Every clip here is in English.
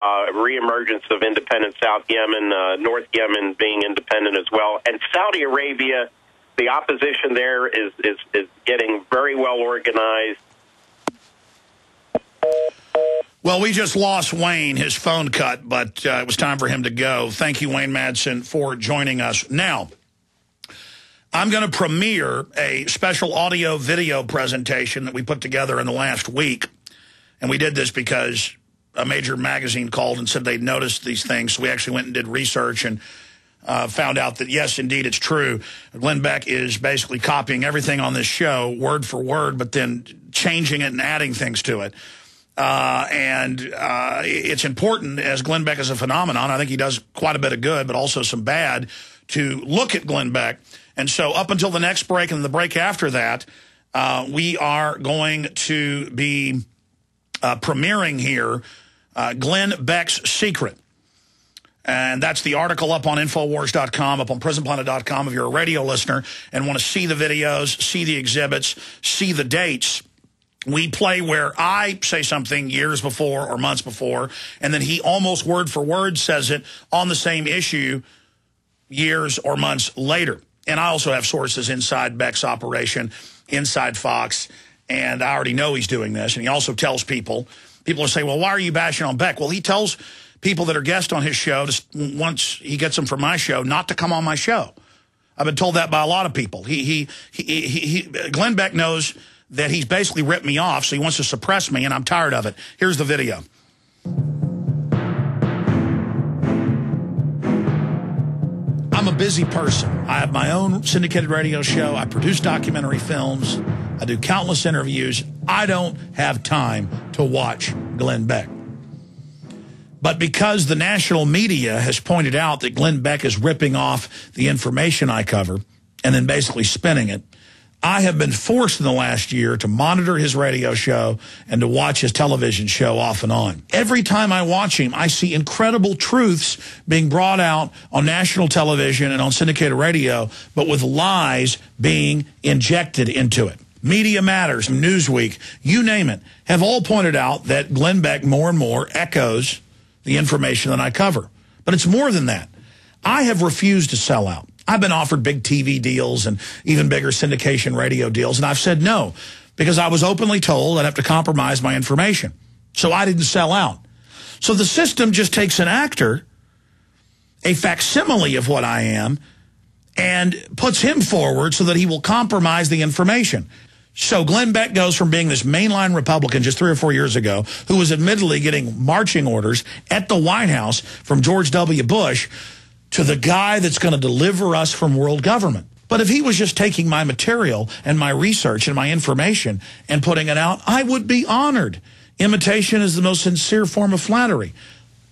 reemergence of independent South Yemen, North Yemen being independent as well. And Saudi Arabia, the opposition there is getting very well organized. Well, we just lost Wayne. His phone cut, but it was time for him to go. Thank you, Wayne Madsen, for joining us. Now, I'm going to premiere a special audio-video presentation that we put together in the last week. And we did this because a major magazine called and said they'd noticed these things. So we actually went and did research and found out that, yes, indeed, it's true. Glenn Beck is basically copying everything on this show, word for word, but then changing it and adding things to it. It's important, as Glenn Beck is a phenomenon. I think he does quite a bit of good, but also some bad, to look at Glenn Beck. And so up until the next break and the break after that, we are going to be premiering here Glenn Beck's Secret. And that's the article up on Infowars.com, up on PrisonPlanet.com. If you're a radio listener and want to see the videos, see the exhibits, see the dates, we play where I say something years before or months before, and then he almost word for word says it on the same issue years or months later. And I also have sources inside Beck's operation, inside Fox, and I already know he's doing this. And he also tells people will say, well, why are you bashing on Beck? Well, he tells people that are guests on his show, once he gets them from my show, not to come on my show. I've been told that by a lot of people. Glenn Beck knows that he's basically ripped me off, so he wants to suppress me, and I'm tired of it. Here's the video. I'm a busy person. I have my own syndicated radio show. I produce documentary films. I do countless interviews. I don't have time to watch Glenn Beck. But because the national media has pointed out that Glenn Beck is ripping off the information I cover and then basically spinning it, I have been forced in the last year to monitor his radio show and to watch his television show off and on. Every time I watch him, I see incredible truths being brought out on national television and on syndicated radio, but with lies being injected into it. Media Matters, Newsweek, you name it, have all pointed out that Glenn Beck more and more echoes the information that I cover. But it's more than that. I have refused to sell out. I've been offered big TV deals and even bigger syndication radio deals, and I've said no because I was openly told I'd have to compromise my information. So I didn't sell out. So the system just takes an actor, a facsimile of what I am, and puts him forward so that he will compromise the information. So Glenn Beck goes from being this mainline Republican just 3 or 4 years ago, who was admittedly getting marching orders at the White House from George W. Bush, to the guy that's going to deliver us from world government. But if he was just taking my material and my research and my information and putting it out, I would be honored. Imitation is the most sincere form of flattery.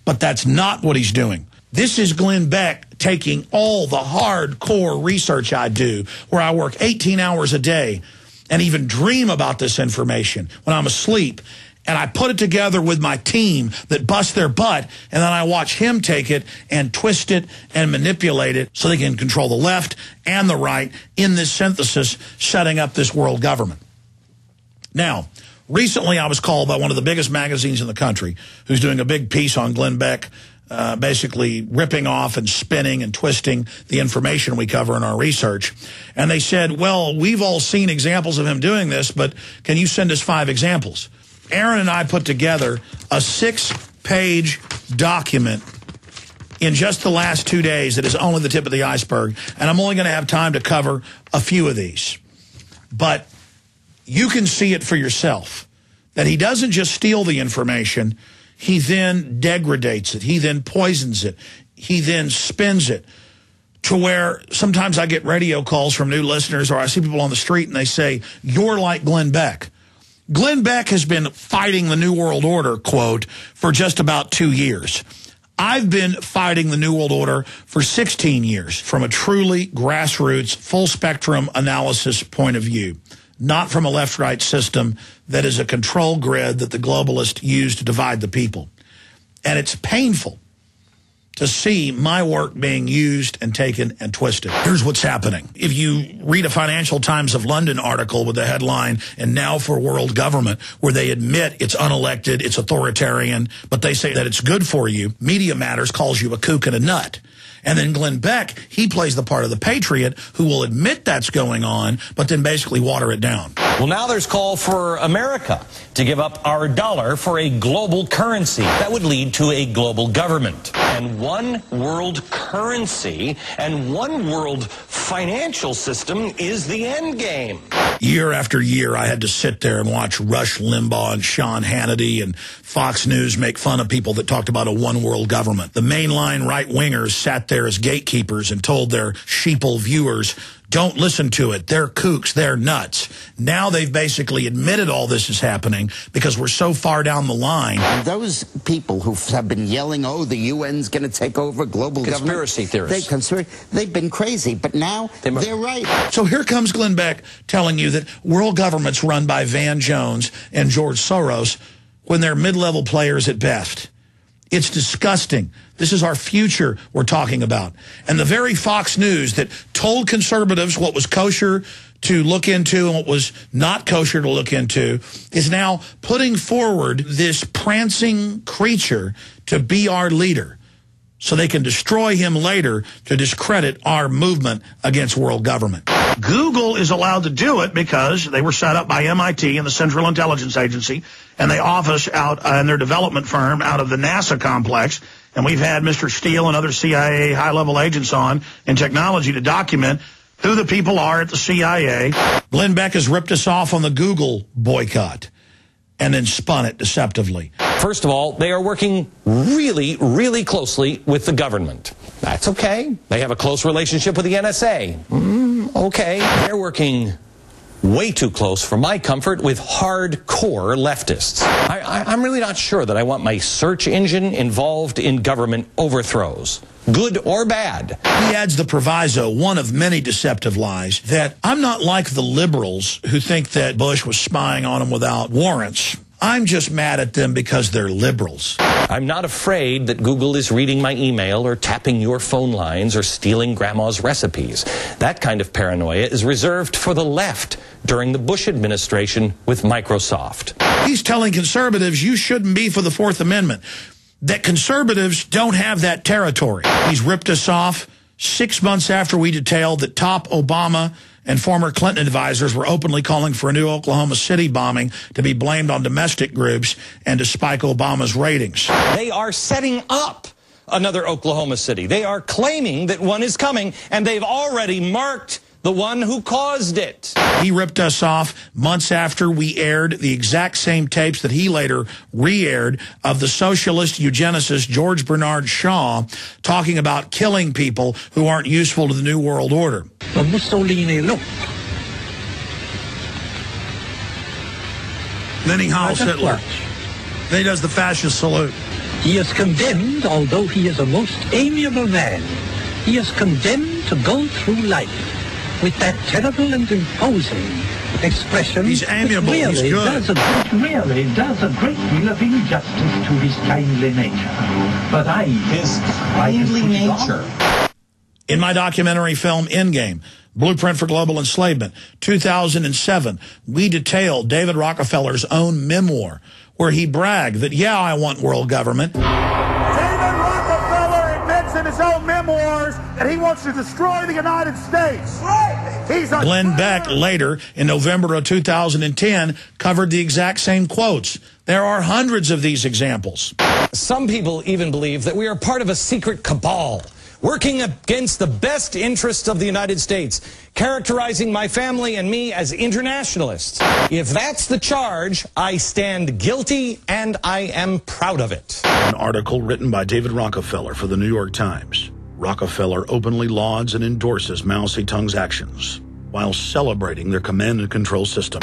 But that's not what he's doing. This is Glenn Beck taking all the hardcore research I do, where I work 18 hours a day and even dream about this information when I'm asleep, and I put it together with my team that busts their butt, and then I watch him take it and twist it and manipulate it so they can control the left and the right in this synthesis, setting up this world government. Now, recently I was called by one of the biggest magazines in the country, who's doing a big piece on Glenn Beck, basically ripping off and spinning and twisting the information we cover in our research. And they said, well, we've all seen examples of him doing this, but can you send us 5 examples? Aaron and I put together a 6-page document in just the last 2 days that is only the tip of the iceberg, and I'm only going to have time to cover a few of these. But you can see it for yourself, that he doesn't just steal the information, he then degradates it, he then poisons it, he then spins it, to where sometimes I get radio calls from new listeners, or I see people on the street and they say, you're like Glenn Beck. Glenn Beck has been fighting the New World Order, quote, for just about 2 years. I've been fighting the New World Order for 16 years from a truly grassroots, full-spectrum analysis point of view, not from a left-right system that is a control grid that the globalists use to divide the people. And it's painful. to see my work being used and taken and twisted. Here's what's happening. If you read a Financial Times of London article with the headline, "And Now for World Government," where they admit it's unelected, it's authoritarian, but they say that it's good for you, Media Matters calls you a kook and a nut. And then Glenn Beck, he plays the part of the patriot who will admit that's going on, but then basically water it down. Well, now there's call for America to give up our dollar for a global currency. That would lead to a global government. And one world currency and one world financial system is the end game. Year after year, I had to sit there and watch Rush Limbaugh and Sean Hannity and Fox News make fun of people that talked about a one-world government. The mainline right-wingers sat there as gatekeepers and told their sheeple viewers, don't listen to it. They're kooks. They're nuts. Now they've basically admitted all this is happening because we're so far down the line. And those people who have been yelling, oh, the UN's going to take over global conspiracy government. Theorists. They've been crazy, but now they're right. So here comes Glenn Beck telling you that world government's run by Van Jones and George Soros when they're mid-level players at best. It's disgusting. This is our future we're talking about. And the very Fox News that told conservatives what was kosher to look into and what was not kosher to look into is now putting forward this prancing creature to be our leader so they can destroy him later to discredit our movement against world government. Google is allowed to do it because they were set up by MIT and the Central Intelligence Agency, and they office out in their development firm out of the NASA complex. And we've had Mr. Steele and other CIA high-level agents on in technology to document who the people are at the CIA. Glenn Beck has ripped us off on the Google boycott and then spun it deceptively. First of all, they are working really, really closely with the government. That's okay. They have a close relationship with the NSA. Okay. They're working way too close for my comfort with hardcore leftists. I'm really not sure that I want my search engine involved in government overthrows, good or bad. He adds the proviso, one of many deceptive lies, that I'm not like the liberals who think that Bush was spying on them without warrants. I'm just mad at them because they're liberals. I'm not afraid that Google is reading my email or tapping your phone lines or stealing grandma's recipes. That kind of paranoia is reserved for the left during the Bush administration with Microsoft. He's telling conservatives you shouldn't be for the Fourth Amendment, that conservatives don't have that territory. He's ripped us off 6 months after we detailed that top Obama and former Clinton advisors were openly calling for a new Oklahoma City bombing to be blamed on domestic groups and to spike Obama's ratings. They are setting up another Oklahoma City. They are claiming that one is coming, and they've already marked the one who caused it. He ripped us off months after we aired the exact same tapes that he later re-aired of the socialist eugenicist George Bernard Shaw talking about killing people who aren't useful to the New World Order. Mussolini, look. Then he howls Hitler. Then he does the fascist salute. He is condemned, although he is a most amiable man. He is condemned to go through life with that terrible and imposing expression. He's amiable, really he's good. Really does a great deal of injustice to his kindly nature. But his kindly nature. In my documentary film, Endgame, Blueprint for Global Enslavement, 2007, we detailed David Rockefeller's own memoir, where he bragged that, yeah, I want world government. David Rockefeller admits in his own memoirs that he wants to destroy the United States. He's a Glenn Beck later, in November of 2010, covered the exact same quotes. There are hundreds of these examples. Some people even believe that we are part of a secret cabal, working against the best interests of the United States, characterizing my family and me as internationalists. If that's the charge, I stand guilty, and I am proud of it. An article written by David Rockefeller for the New York Times. Rockefeller openly lauds and endorses Mao Zedong's actions while celebrating their command and control system.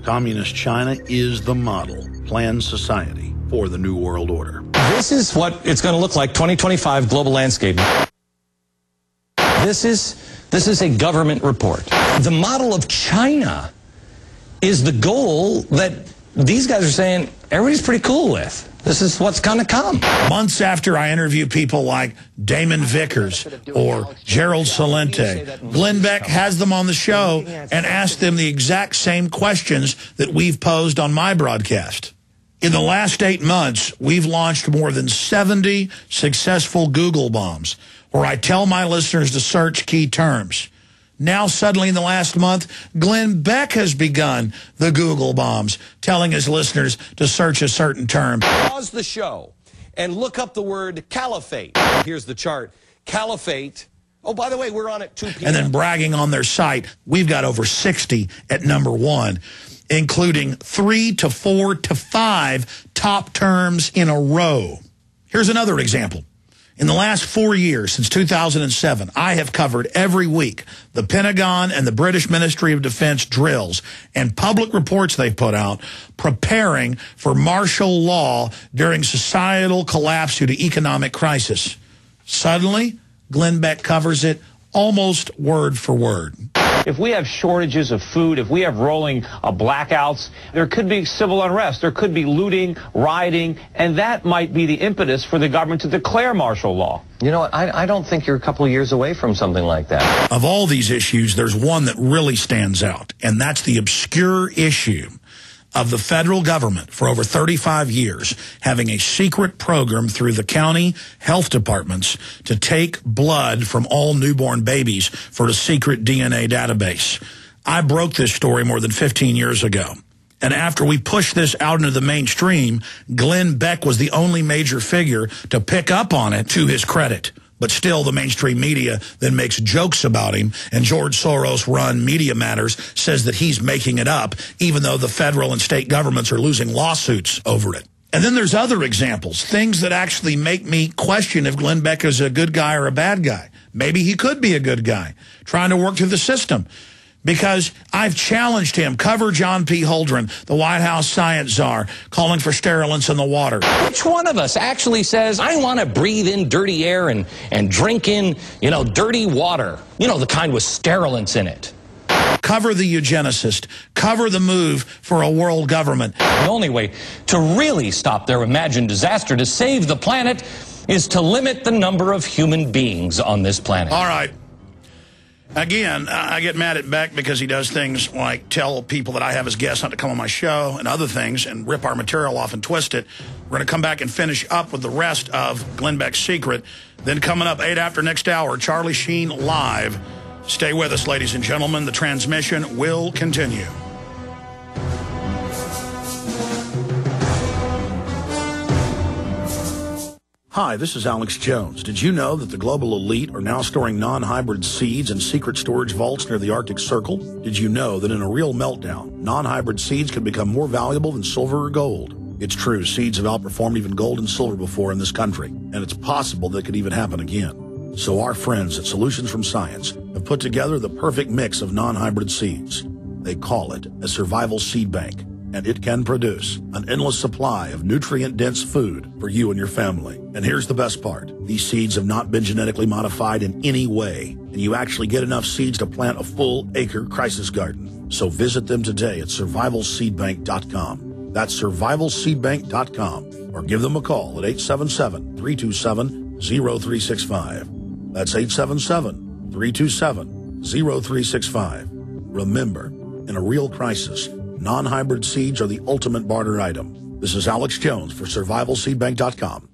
Communist China is the model planned society for the New World Order. This is what it's going to look like, 2025 global landscape. This is a government report. The model of China is the goal that these guys are saying everybody's pretty cool with. This is what's going to come. Months after I interview people like Damon Vickers or Gerald Salente, Glenn Beck has them on the show and asks them the exact same questions that we've posed on my broadcast. In the last 8 months, we've launched more than 70 successful Google bombs where I tell my listeners to search key terms. Now, suddenly, in the last month, Glenn Beck has begun the Google bombs, telling his listeners to search a certain term. Pause the show and look up the word caliphate. Here's the chart. Caliphate. Oh, by the way, we're on at 2 p.m. And then bragging on their site, we've got over 60 at number 1, including 3 to 4 to 5 top terms in a row. Here's another example. In the last 4 years, since 2007, I have covered every week the Pentagon and the British Ministry of Defense drills and public reports they've put out preparing for martial law during societal collapse due to economic crisis. Suddenly, Glenn Beck covers it almost word for word. If we have shortages of food, if we have rolling blackouts, there could be civil unrest, there could be looting, rioting, and that might be the impetus for the government to declare martial law. You know what? I don't think you're a couple of years away from something like that. Of all these issues, there's one that really stands out, and that's the obscure issue of the federal government for over 35 years having a secret program through the county health departments to take blood from all newborn babies for a secret DNA database. I broke this story more than 15 years ago. And after we pushed this out into the mainstream, Glenn Beck was the only major figure to pick up on it, to his credit. But still, the mainstream media then makes jokes about him, and George Soros-run Media Matters says that he's making it up, even though the federal and state governments are losing lawsuits over it. And then there's other examples, things that actually make me question if Glenn Beck is a good guy or a bad guy. Maybe he could be a good guy, trying to work through the system. Because I've challenged him, cover John P. Holdren, the White House science czar, calling for sterilants in the water. Which one of us actually says, I want to breathe in dirty air and drink in, dirty water? The kind with sterilants in it. Cover the eugenicist. Cover the move for a world government. The only way to really stop their imagined disaster, to save the planet, is to limit the number of human beings on this planet. All right. Again, I get mad at Beck because he does things like tell people that I have as guests not to come on my show and other things and rip our material off and twist it. We're going to come back and finish up with the rest of Glenn Beck's secret. Then coming up 8 after next hour, Charlie Sheen live. Stay with us, ladies and gentlemen. The transmission will continue. Hi, this is Alex Jones. Did you know that the global elite are now storing non-hybrid seeds in secret storage vaults near the Arctic Circle? Did you know that in a real meltdown, non-hybrid seeds can become more valuable than silver or gold? It's true, seeds have outperformed even gold and silver before in this country, and it's possible that could even happen again. So our friends at Solutions from Science have put together the perfect mix of non-hybrid seeds. They call it a survival seed bank, and it can produce an endless supply of nutrient-dense food for you and your family. And here's the best part. These seeds have not been genetically modified in any way, and you actually get enough seeds to plant a full-acre crisis garden. So visit them today at survivalseedbank.com. That's survivalseedbank.com, or give them a call at 877-327-0365. That's 877-327-0365. Remember, in a real crisis, non-hybrid seeds are the ultimate barter item. This is Alex Jones for survivalseedbank.com.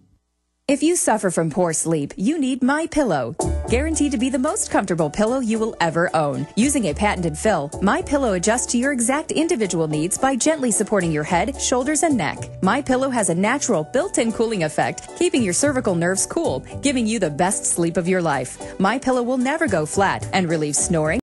If you suffer from poor sleep, you need MyPillow. Guaranteed to be the most comfortable pillow you will ever own. Using a patented fill, MyPillow adjusts to your exact individual needs by gently supporting your head, shoulders, and neck. MyPillow has a natural built-in cooling effect, keeping your cervical nerves cool, giving you the best sleep of your life. MyPillow will never go flat and relieves snoring,